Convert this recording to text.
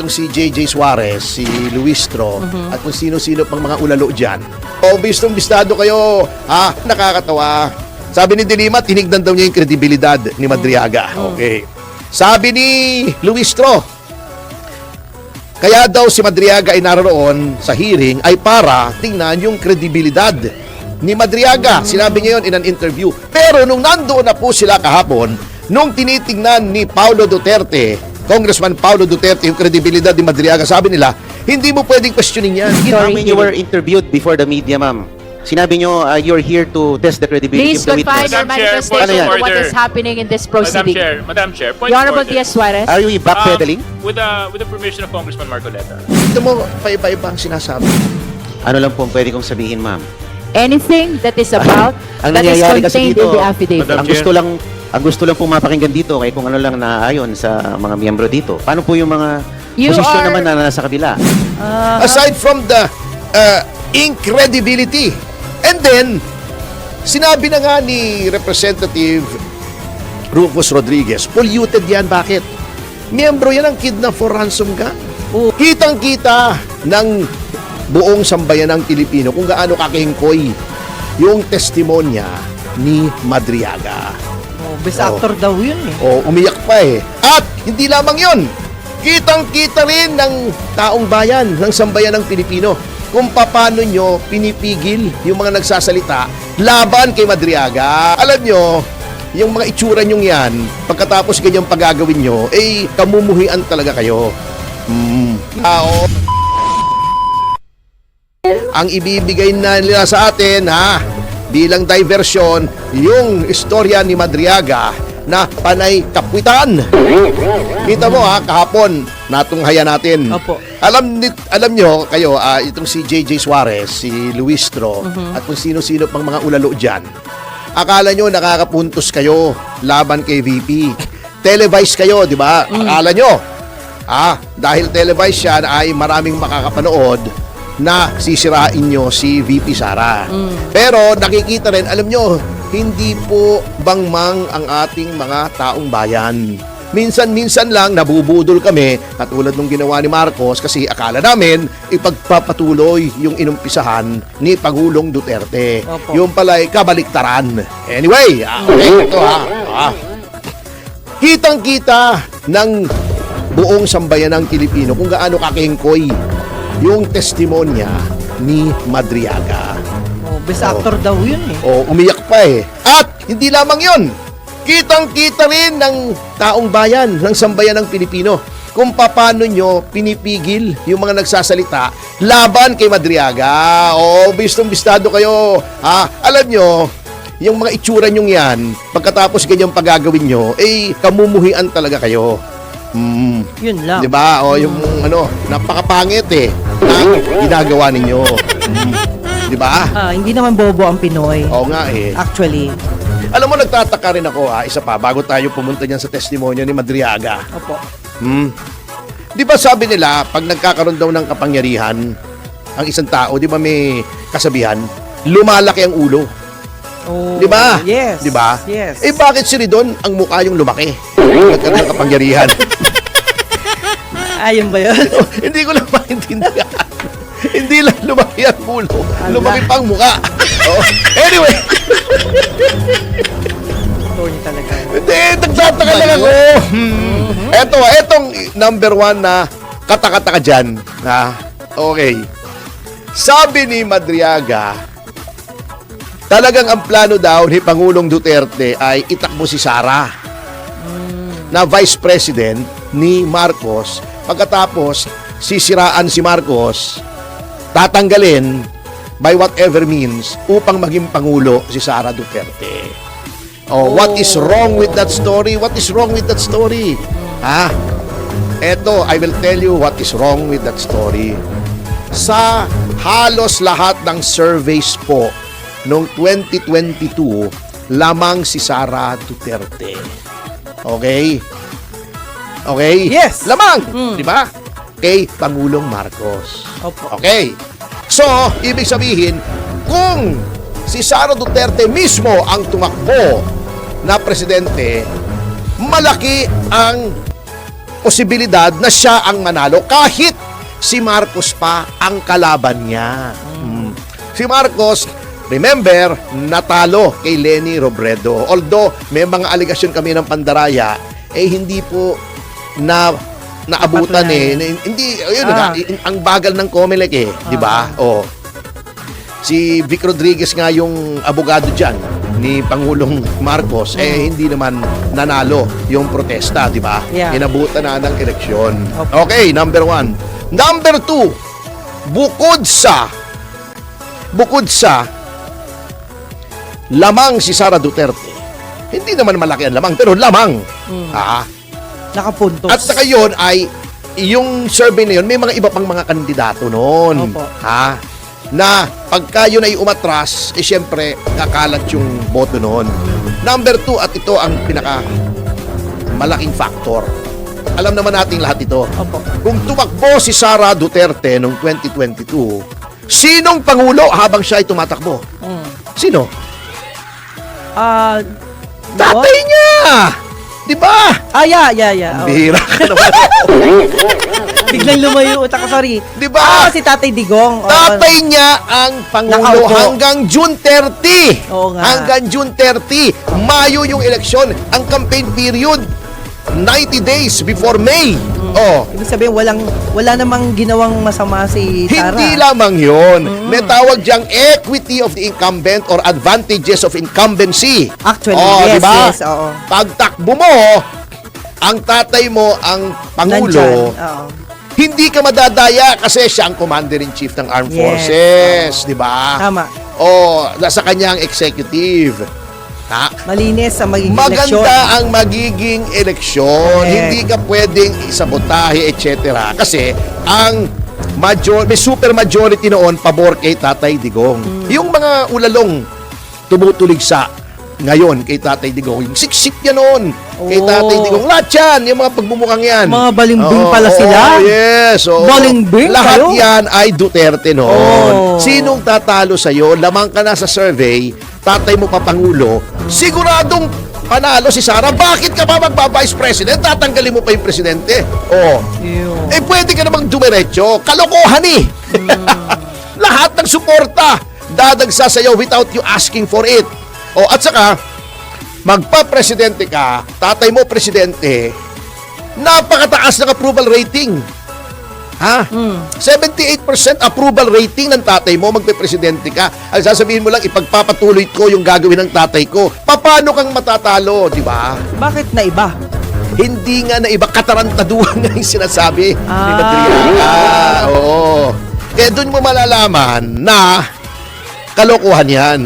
itong si JJ Suarez, si Luistro, at kung sino-sino pang mga ulalo dyan. O, bistong-bistado kayo, ha? Nakakatawa. Sabi ni Dilima, tinignan daw niya yung kredibilidad ni Madriaga. Okay. Sabi ni Luistro, kaya daw si Madriaga ay naroon sa hearing ay para tingnan yung kredibilidad ni Madriaga. Sinabi niya yun in an interview. Pero nung nandoon na po sila kahapon, nung tinitingnan ni Paulo Duterte, Congressman Paulo Duterte, yung kredibilidad ni Madriaga, sabi nila, hindi mo pwedeng questionin yan. When you were interviewed before the media, ma'am, sinabi nyo you're here to test the credibility Please of the confine witness. your Madam Chair, manifestation point of to what order. is happening in this proceeding. Madam Chair, point The of Honorable order. Diaz Suarez. Are we backpedaling? With the permission of Congressman Marcoleta. Ito mo, paiba-iba ang sinasabi. Ano lang po ang pwede kong sabihin, ma'am? Anything that is about, Ang that is nangyayari kasi contained dito, in the affidavit. Madam Ang gusto lang pong mapakinggan dito kay kung ano lang naayon sa mga miyembro dito. Paano po yung mga You posisyon are- naman na nasa kabila? Aside from the incredibility. And then, sinabi na nga ni Representative Rufus Rodriguez, polluted yan. Bakit? Miyembro yan ng kidnap for ransom gun. Kitang-kita ng buong sambayan ng Pilipino kung gaano kakihingkoy yung testimonya ni Madriaga. Best actor daw yun eh. O, umiyak pa eh. At hindi lamang yon, kitang-kita rin ng taong bayan, ng sambayan ng Pilipino, kung paano nyo pinipigil yung mga nagsasalita laban kay Madriaga. Alam nyo, yung mga itsura nyong yan, pagkatapos ganyang pagagawin nyo, eh, kamumuhian talaga kayo. Tao. Ang ibibigay na nila sa atin, ha, bilang diversion, yung istorya ni Madriaga na panay kapwitan. Kita mo ha, kahapon, natunghaya natin. Opo. Alam nyo, kayo, itong si JJ Suarez, si Luistro, at kung sino-sino pang mga ulalo dyan, akala nyo nakakapuntos kayo laban kay VP. Televised kayo, di ba? Akala nyo, dahil televised yan, ay maraming makakapanood na sisirain nyo si VP Sara. Pero nakikita rin, alam nyo, hindi po bangmang ang ating mga taong bayan. Minsan-minsan lang nabubudol kami, katulad nung ginawa ni Marcos, kasi akala namin ipagpapatuloy yung inumpisahan ni Pangulong Duterte. Opo. Yung pala'y kabaliktaran. Anyway, okay, ito kitang-kita ng buong sambayan ng Pilipino kung gaano kakihingkoy yung testimonya ni Madriaga. Best actor daw yun eh. O, umiyak pa eh. At hindi lamang yon, kitang-kita rin ng taong bayan, ng sambayan ng Pilipino, kung paano nyo pinipigil yung mga nagsasalita laban kay Madriaga. O, bistong-bistado kayo. Alam nyo, yung mga itsura nyong yan, pagkatapos ganyang pagagawin nyo, eh, kamumuhian talaga kayo. Yun lang. Di ba? O, yung napakapangit eh, ang ginagawa ninyo. Di ba? Hindi naman bobo ang Pinoy. Oo nga eh. Actually. Alam mo, nagtataka rin ako, isa pa, bago tayo pumunta dyan sa testimonya ni Madriaga. Opo. Di ba sabi nila, pag nagkakaroon daw ng kapangyarihan, ang isang tao, di ba may kasabihan, lumalaki ang ulo. Oh, Di ba? Yes. Di ba? Yes. Eh bakit si Ridon, ang mukha yung lumaki? Nagkaroon ng kapangyarihan. Ayun ba yun? Hindi ko lang maintindihan. Hindi lang lumaki ang ulo, lumaki pa ang mukha. Anyway, Tony talaga. hindi, nagtataka lang ako. Etong number one na katakataka dyan. Okay. Sabi ni Madriaga, talagang ang plano daw ni Pangulong Duterte ay itakbo si Sara na Vice President ni Marcos. Pagkatapos, sisiraan si Marcos, tatanggalin by whatever means upang maging Pangulo si Sara Duterte. What is wrong with that story? What is wrong with that story? Eto, I will tell you what is wrong with that story. Sa halos lahat ng surveys po noong 2022, lamang si Sara Duterte. Okay? Okay? Yes. Lamang, di ba? Kay Pangulong Marcos. Opo. Okay. So, ibig sabihin, kung si Sara Duterte mismo ang tumakbo na presidente, malaki ang posibilidad na siya ang manalo kahit si Marcos pa ang kalaban niya. Si Marcos, remember, natalo kay Leni Robredo. Although may mga aligasyon kami ng Pandaraya, hindi po naabutan Hindi, ayun ang bagal ng COMELEC di ba? Oh. Si Vic Rodriguez nga yung abogado diyan ni Pangulong Marcos, hindi naman nanalo yung protesta, di ba? Yeah. Inabutan na ng eleksyon. Okay. Okay, number 1. Number 2, bukod sa lamang si Sara Duterte. Hindi naman malaki ang lamang, pero lamang. Nakapuntos. At saka yun ay, yung survey na yun, may mga iba pang mga kandidato noon. Opo. Na pagka yun ay umatras, syempre, kakalat yung boto noon. Number 2, at ito ang pinaka malaking factor. Alam naman natin lahat ito. Opo. Kung tumakbo si Sara Duterte noong 2022, sinong pangulo habang siya ay tumatakbo? Sino? Tatay niya! Di ba? Yeah. Bihira ka naman. Biglang lumayo utak ko, sorry. Di ba? Si Tatay Digong. Oo. Tatay niya ang Pangulo Nakaupo. hanggang June 30. Oo nga. Hanggang June 30. Mayo yung eleksyon. Ang campaign period, 90 days before May. Oh. Ibig sabihin, wala namang ginawang masama si Sara. Hindi lamang yun. May tawag diyang equity of the incumbent or advantages of incumbency. Actually, di yes, ba? yes, oo. Pagtakbo mo, ang tatay mo ang Pangulo, Nandyan, oo. hindi ka madadaya kasi siya ang Commander-in-Chief ng Armed Yes. Forces, di ba? Tama. Nasa kanya ang executive. Malinis ang magiging eleksyon. Maganda ang magiging eleksyon. Correct. Hindi ka pwedeng isabotahe, etc. Kasi ang may super majority noon pabor kay Tatay Digong. Yung mga ulalong tumutulig sa ngayon kay Tatay Digong, yung siksik niya noon kay Oh. Tatay Digong. Lahat yan, yung mga pagmumukhang yan. Mga balimbing pala sila? Yes. Oo. Balimbing Lahat kayo? yan ay Duterte noon. Oh. Sinong tatalo sa'yo? Lamang ka na sa survey, tatay mo pa Pangulo, siguradong panalo si Sara. Bakit ka pa magba-vice president? Tatanggalin mo pa yung presidente. Oh. Yun. Pwede ka namang dumiretso. Kalokohan Lahat ng suporta dadagsa sa'yo without you asking for it. At saka, magpa-presidente ka, tatay mo presidente, napakataas ng approval rating. 78% approval rating ng tatay mo, magpe-presidente ka. Ang sasabihin mo lang, ipagpapatuloy ko yung gagawin ng tatay ko. Paano kang matatalo, di ba? Bakit na iba? Hindi nga na iba, katarantaduhan nga yung sinasabi ni Ah. Madriaga. Oo. Kaya doon mo malalaman na kalokohan yan.